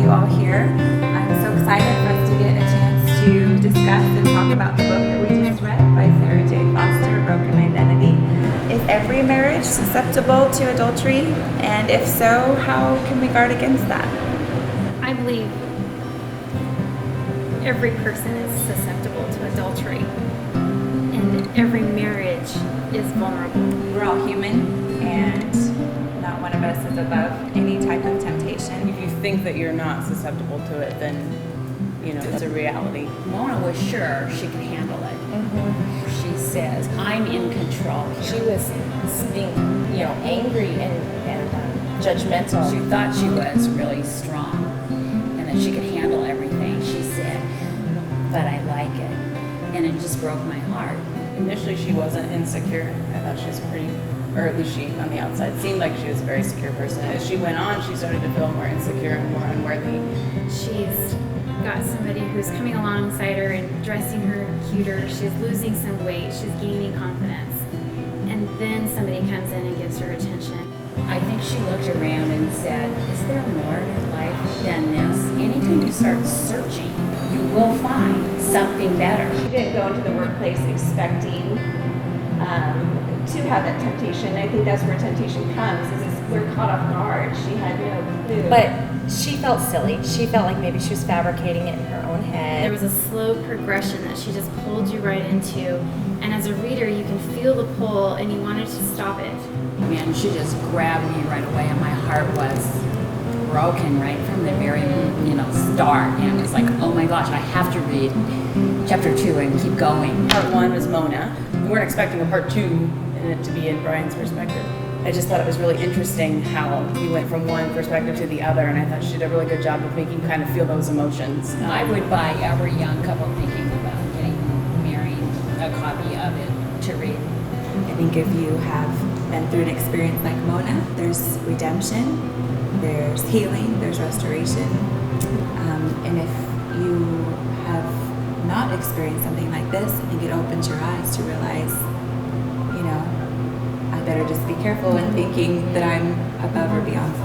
you all here. I'm so excited for us to get a chance to discuss and talk about the book that we just read by Sarah J. Foster, Broken Identity. Is every marriage susceptible to adultery? And if so, how can we guard against that? I believe every person is susceptible to adultery, and every marriage is vulnerable. We're all human, and not one of us is above any type of temptation. If you think that you're not susceptible to it, then, you know, it's a reality. Mona was sure she could handle it. She says, I'm in control here. She was being, angry and judgmental. She thought she was really strong and that she could handle everything, she said, but I like it. And it just broke my heart. Initially, she wasn't insecure. I thought she was pretty, or at least she, on the outside, seemed like she was a very secure person. As she went on, she started to feel more insecure and more unworthy. She's got somebody who's coming alongside her and dressing her cuter. She's losing some weight. She's gaining confidence. And then somebody comes in and gives her attention. I think she looked around and said, is there more to life than this? Anytime you start searching, you will find something better. She didn't go into the workplace expecting to have that temptation. I think that's where temptation comes, is we're caught off guard. She had no clue. But she felt silly. She felt like maybe she was fabricating it in her own head. There was a slow progression that she just pulled you right into. And as a reader, you can feel the pull and you wanted to stop it. Man, she just grabbed me right away and my heart was broken right from the very, start. And it was like, oh my gosh, I have to read chapter 2 and keep going. Part 1 was Mona. We weren't expecting a part 2 in it to be in Brian's perspective. I just thought it was really interesting how he went from one perspective to the other, and I thought she did a really good job of making you kind of feel those emotions. I would buy every young couple thinking about getting married a copy of it to read. I think if you have been through an experience like Mona, there's redemption, there's healing, there's restoration. And if you have not experienced something like this, I think it opens your eyes to realize, I better just be careful in thinking that I'm above or beyond